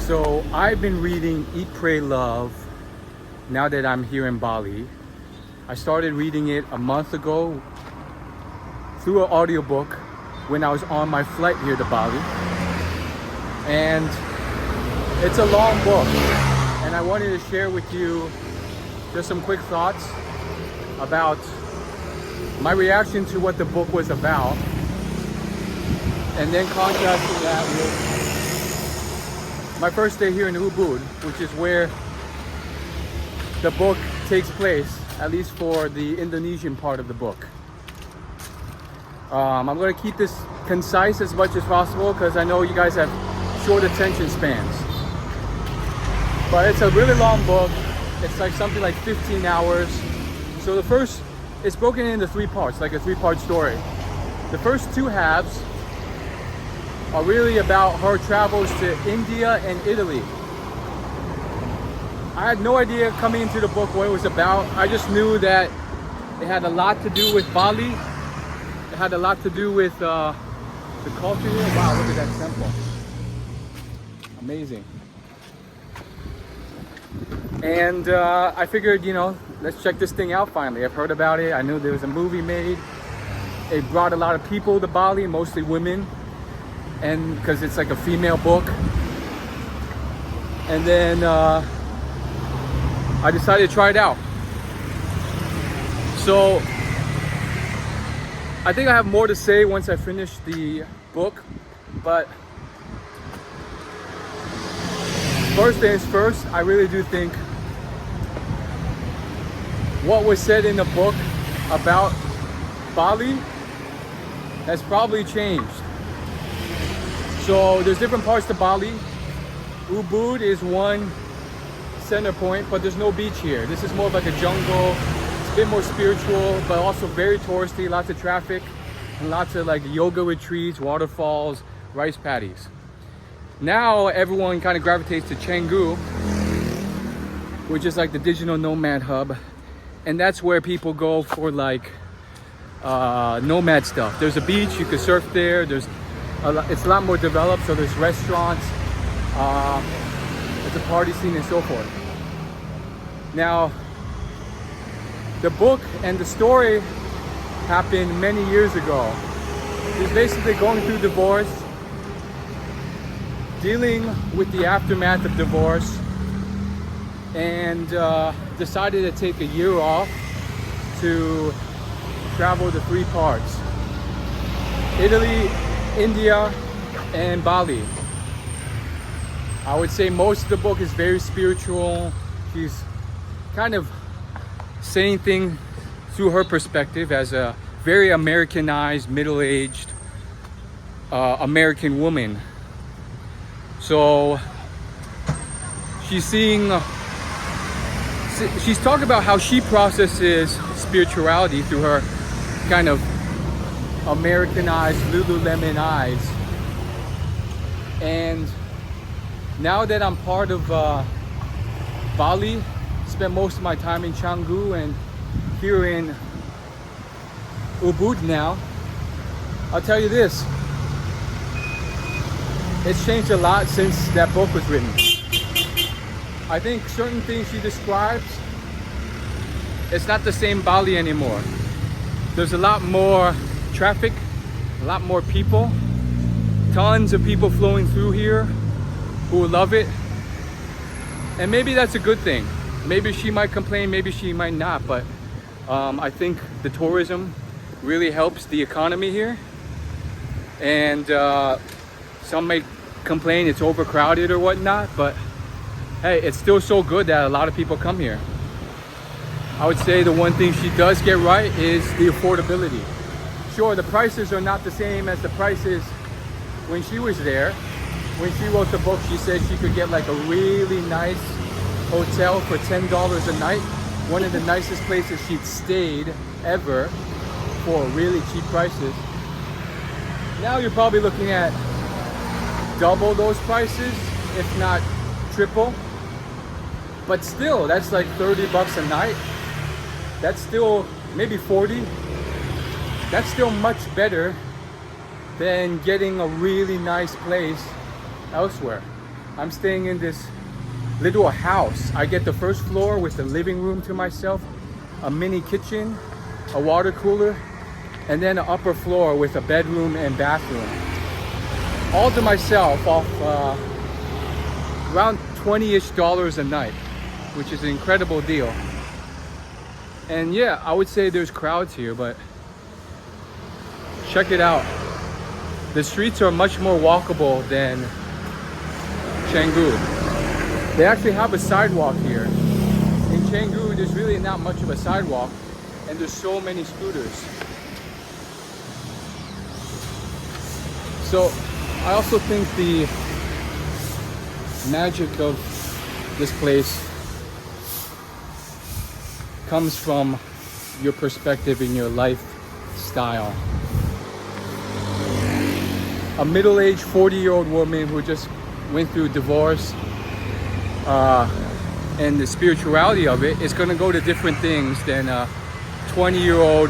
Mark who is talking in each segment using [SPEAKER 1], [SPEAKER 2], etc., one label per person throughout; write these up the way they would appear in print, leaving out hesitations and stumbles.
[SPEAKER 1] So I've been reading Eat, Pray, Love now that I'm here in Bali. I started reading it a month ago through an audiobook when I was on my flight here to Bali. And it's a long book, and I wanted to share with you just some quick thoughts about my reaction to what the book was about, and then contrasting that with my first day here in Ubud, which is where the book takes place, at least for the Indonesian part of the book. I'm going to keep this concise as much as possible because I know you guys have short attention spans. But it's a really long book. It's like something like 15 hours. So it's broken into 3 parts, like a 3-part story. The first 2 halves are really about her travels to India and Italy. I had no idea coming into the book what it was about. I just knew that it had a lot to do with Bali. It had a lot to do with the culture here. Wow, look at that temple. Amazing. And I figured, let's check this thing out finally. I've heard about it. I knew there was a movie made. It brought a lot of people to Bali, mostly women. And because it's like a female book. And then I decided to try it out. So I think I have more to say once I finish the book, but first things first, I really do think what was said in the book about Bali has probably changed. So there's different parts to Bali. Ubud is one center point, but there's no beach here. This is more of like a jungle. It's a bit more spiritual, but also very touristy, lots of traffic, and lots of like yoga retreats, waterfalls, rice paddies. Now everyone kind of gravitates to Canggu, which is like the digital nomad hub. And that's where people go for like nomad stuff. There's a beach, you can surf there. It's a lot more developed, so there's restaurants, there's a party scene and so forth. Now, the book and the story happened many years ago. He's basically going through divorce, dealing with the aftermath of divorce, and decided to take a year off to travel the 3 parts: Italy, India, and Bali. I would say most of the book is very spiritual. She's kind of saying things through her perspective as a very Americanized, middle-aged American woman. So she's talking about how she processes spirituality through her kind of Americanized Lululemon eyes. And now that I'm part of Bali, spent most of my time in Canggu and here in Ubud now, I'll tell you this, it's changed a lot since that book was written. I think certain things she describes, it's not the same Bali anymore. There's a lot more traffic, a lot more people, tons of people flowing through here who love it. And maybe that's a good thing. Maybe she might complain, maybe she might not, but I think the tourism really helps the economy here. And some may complain it's overcrowded or whatnot, but hey, it's still so good that a lot of people come here. I would say the one thing she does get right is the affordability. Sure, the prices are not the same as the prices when she was there. When she wrote the book, she said she could get like a really nice hotel for $10 a night. One of the nicest places she'd stayed ever for really cheap prices. Now you're probably looking at double those prices, if not triple. But still, that's like $30 a night. That's still maybe 40. That's still much better than getting a really nice place elsewhere. I'm staying in this little house. I get the first floor with the living room to myself, a mini kitchen, a water cooler, and then an upper floor with a bedroom and bathroom. All to myself off around $20-ish a night, which is an incredible deal. And yeah, I would say there's crowds here, but check it out. The streets are much more walkable than Canggu. They actually have a sidewalk here. In Canggu, there's really not much of a sidewalk, and there's so many scooters. So I also think the magic of this place comes from your perspective in your lifestyle. A middle-aged 40-year-old woman who just went through divorce and the spirituality of it is going to go to different things than a 20-year-old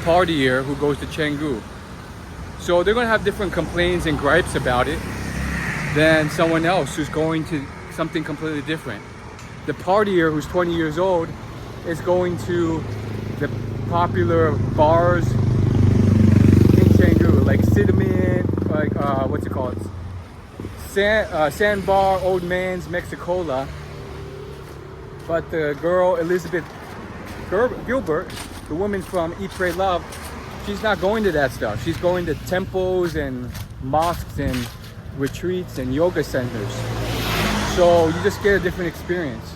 [SPEAKER 1] partier who goes to Canggu. So they're going to have different complaints and gripes about it than someone else who's going to something completely different. The partier who's 20 years old is going to the popular bars in Canggu, like Cinnamon, like what's it called? Sandbar, Old Man's, Mexicola. But the girl, Elizabeth Gilbert, the woman from Eat, Pray, Love, she's not going to that stuff. She's going to temples and mosques and retreats and yoga centers. So you just get a different experience.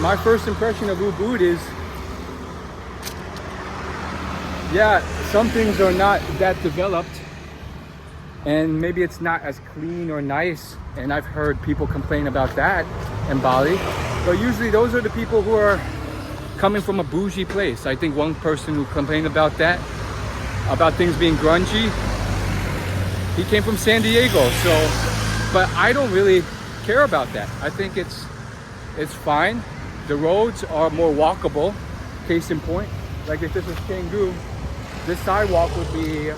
[SPEAKER 1] My first impression of Ubud is, yeah, some things are not that developed, and maybe it's not as clean or nice, and I've heard people complain about that in Bali, but usually those are the people who are coming from a bougie place. I think one person who complained about that, about things being grungy, he came from San Diego. So, but I don't really care about that. I think it's fine. The roads are more walkable. Case in point, like if this was Canggu, this sidewalk would be a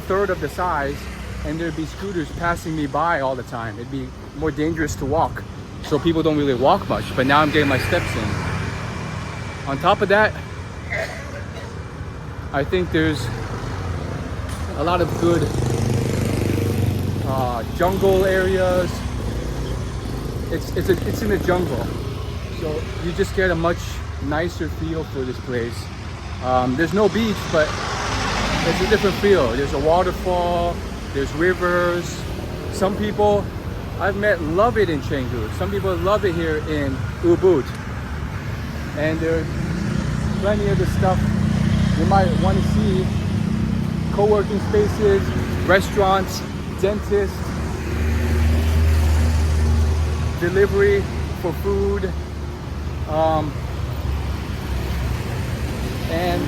[SPEAKER 1] third of the size, and there'd be scooters passing me by all the time. It'd be more dangerous to walk, so people don't really walk much. But now I'm getting my steps in. On top of that, I think there's a lot of good jungle areas. It's in the jungle, so you just get a much nicer feel for this place. There's no beach, but it's a different feel. There's a waterfall, there's rivers. Some people I've met love it in Canggu. Some people love it here in Ubud. And there's plenty of the stuff you might want to see. Co-working spaces, restaurants, dentists, delivery for food, and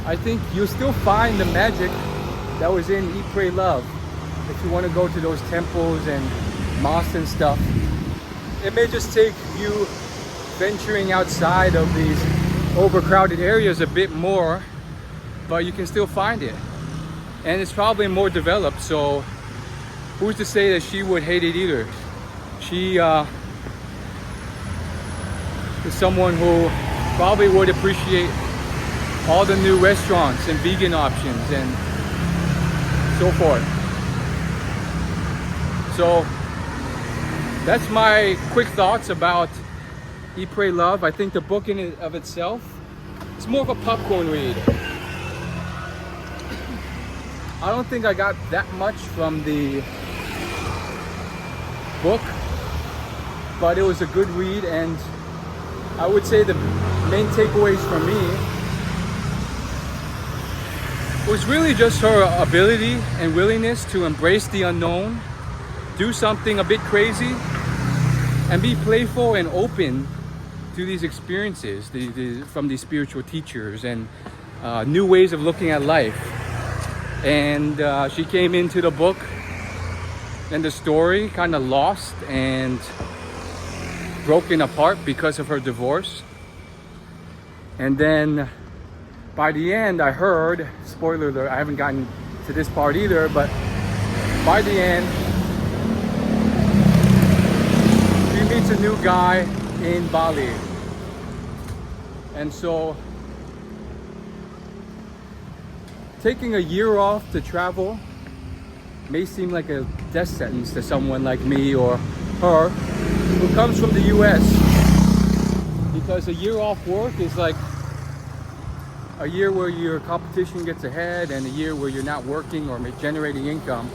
[SPEAKER 1] I think you'll still find the magic that was in Eat, Pray, Love. If you want to go to those temples and mosques and stuff, it may just take you venturing outside of these overcrowded areas a bit more, but you can still find it. And it's probably more developed, so who's to say that she would hate it either? She is someone who probably would appreciate all the new restaurants and vegan options and so forth. So that's my quick thoughts about Eat, Pray, Love. I think the book in and of itself, it's more of a popcorn read. I don't think I got that much from the book, but it was a good read, and I would say the main takeaways for me was really just her ability and willingness to embrace the unknown, do something a bit crazy, and be playful and open to these experiences from these spiritual teachers and new ways of looking at life. And she came into the book and the story kind of lost and broken apart because of her divorce. And then by the end, I heard, spoiler alert, I haven't gotten to this part either, but by the end, she meets a new guy in Bali. And so taking a year off to travel may seem like a death sentence to someone like me or her who comes from the US, because a year off work is like a year where your competition gets ahead and a year where you're not working or generating income.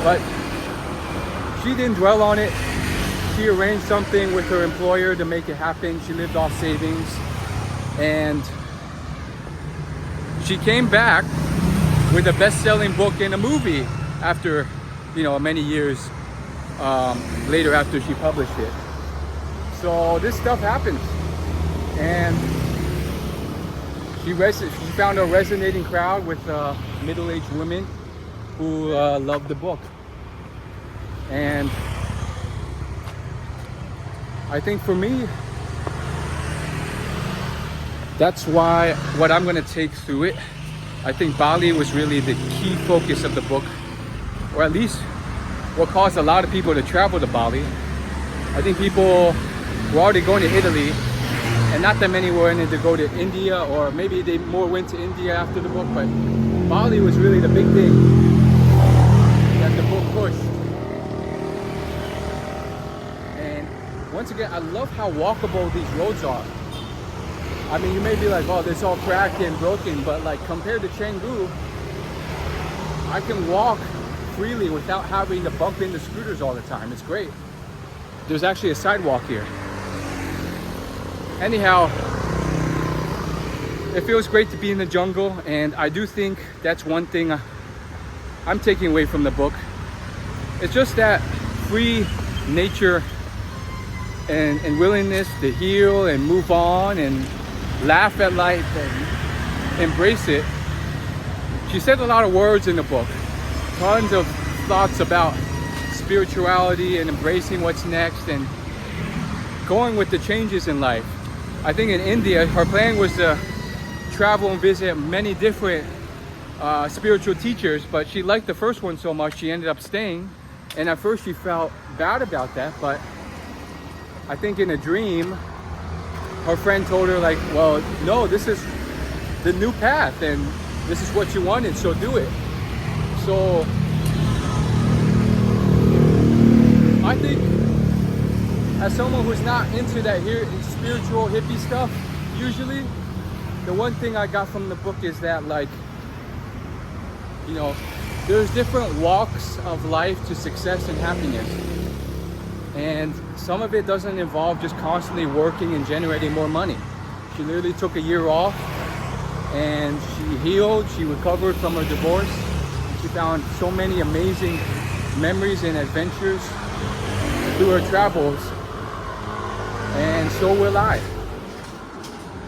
[SPEAKER 1] But she didn't dwell on it. She arranged something with her employer to make it happen. She lived off savings, and she came back with a best-selling book and a movie after, many years later after she published it. So this stuff happens, and she found a resonating crowd with middle-aged women who loved the book. And I think for me, that's what I'm going to take through it. I think Bali was really the key focus of the book, or at least what caused a lot of people to travel to Bali. I think people were already going to Italy, and not that many were in to go to India, or maybe they more went to India after the book, but Bali was really the big thing that the book pushed. And once again, I love how walkable these roads are. I mean, you may be like, oh, this all cracked and broken, but like compared to Canggu, I can walk freely without having to bump into scooters all the time. It's great. There's actually a sidewalk here. Anyhow, it feels great to be in the jungle, and I do think that's one thing I'm taking away from the book. It's just that free nature and willingness to heal and move on and laugh at life and embrace it. She said a lot of words in the book, tons of thoughts about spirituality and embracing what's next and going with the changes in life. I think in India, her plan was to travel and visit many different spiritual teachers, but she liked the first one so much she ended up staying. And at first she felt bad about that, but I think in a dream, her friend told her like, well, no, this is the new path and this is what you wanted, so do it. So I think as someone who's not into that spiritual hippie stuff, usually the one thing I got from the book is that, like, there's different walks of life to success and happiness. And some of it doesn't involve just constantly working and generating more money. She literally took a year off and she healed, she recovered from her divorce. She found so many amazing memories and adventures through her travels. And so will I.